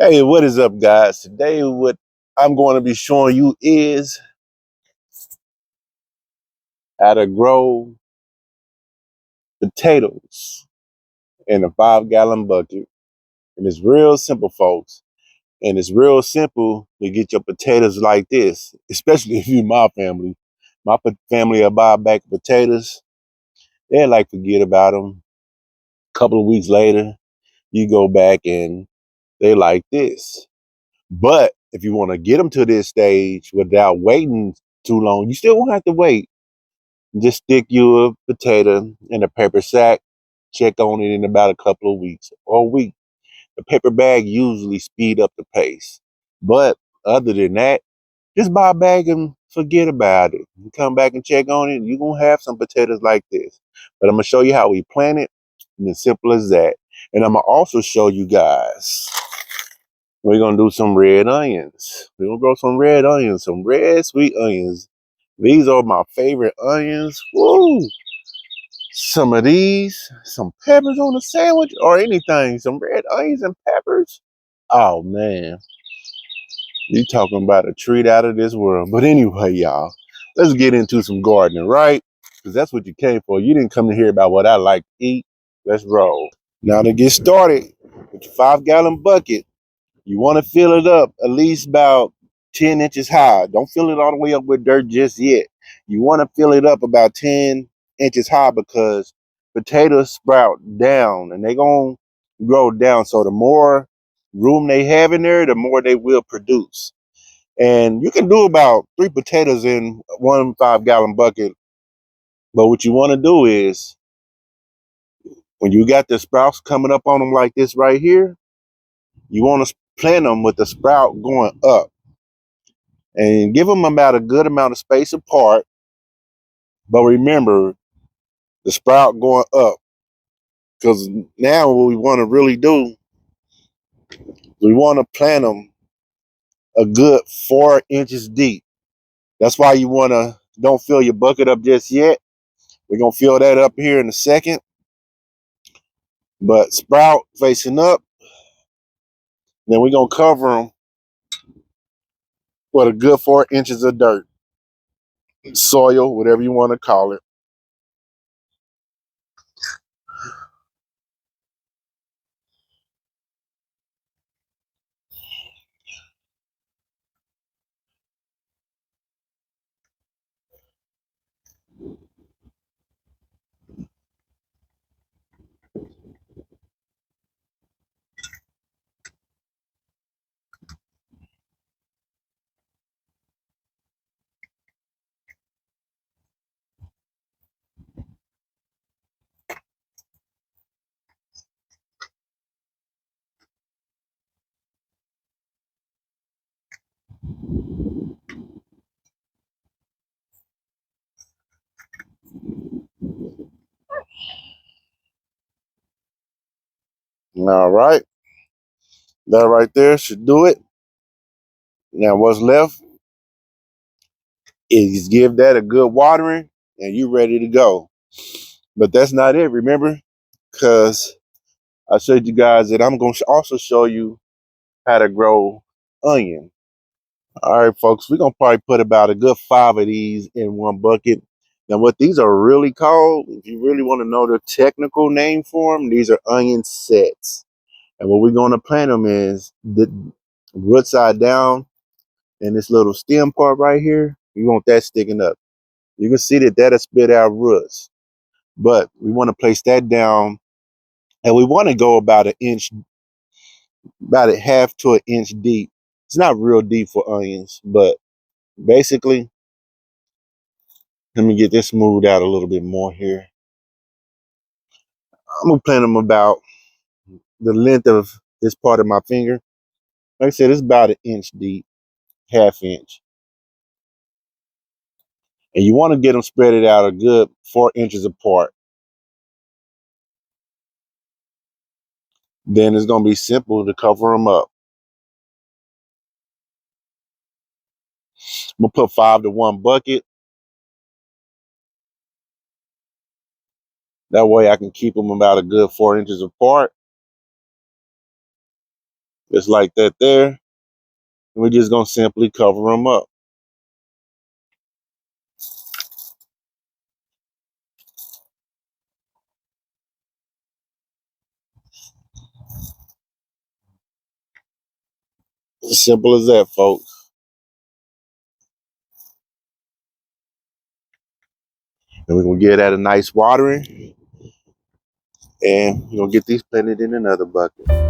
Hey, what is up, guys? Today, what I'm going to be showing you is how to grow potatoes in a 5-gallon bucket. And it's real simple, folks. And it's real simple to get your potatoes like this, especially if you my family. My family will buy a bag of potatoes. They like forget about them. A couple of weeks later, you go back and they like this. But if you want to get them to this stage without waiting too long, you still won't have to wait. Just stick you a potato in a paper sack. Check on it in about a couple of weeks or a week. The paper bag usually speed up the pace. But other than that, just buy a bag and forget about it. You come back and check on it, you're going to have some potatoes like this. But I'm going to show you how we plant it, and it's simple as that. And I'm going to also show you guys, we're going to do some red onions. We're going to grow some red onions, some red sweet onions. These are my favorite onions. Woo! Some of these, some peppers on a sandwich or anything, some red onions and peppers. Oh man, you talking about a treat out of this world. But anyway, y'all, let's get into some gardening, right? Because that's what you came for. You didn't come to hear about what I like to eat. Let's roll. Now to get started with your 5-gallon bucket, you want to fill it up at least about 10 inches high. Don't fill it all the way up with dirt just yet. You want to fill it up about 10 inches high because potatoes sprout down and they're going to grow down. So the more room they have in there, the more they will produce. And you can do about 3 potatoes in one 5-gallon bucket. But what you want to do is when you got the sprouts coming up on them like this right here, you want to plant them with the sprout going up. And give them about a good amount of space apart. But remember, the sprout going up. Because now what we want to really do, we want to plant them a good 4 inches deep. That's why you want to don't fill your bucket up just yet. We're going to fill that up here in a second. But sprout facing up. Then we're going to cover them with a good 4 inches of dirt, soil, whatever you want to call it. All right. That right there should do it. Now what's left is give that a good watering and you ready to go. But that's not it, remember? Because I showed you guys that I'm going to also show you how to grow onion. All right, folks, we're going to probably put about a good 5 of these in one bucket. Now, what these are really called, if you really want to know the technical name for them, these are onion sets. And what we're going to plant them is the root side down and this little stem part right here. You want that sticking up. You can see that that'll spit out roots. But we want to place that down and we want to go about an inch, about a half to an inch deep. It's not real deep for onions, but basically, let me get this smoothed out a little bit more here. I'm gonna plant them about the length of this part of my finger. Like I said, it's about an inch deep, half inch. And you want to get them spread it out a good 4 inches apart. Then it's gonna be simple to cover them up. I'm gonna put 5 to 1 bucket. That way I can keep them about a good 4 inches apart. Just like that there. And we're just gonna simply cover them up. As simple as that, folks. And we're gonna give that a nice watering. And we're gonna get these planted in another bucket.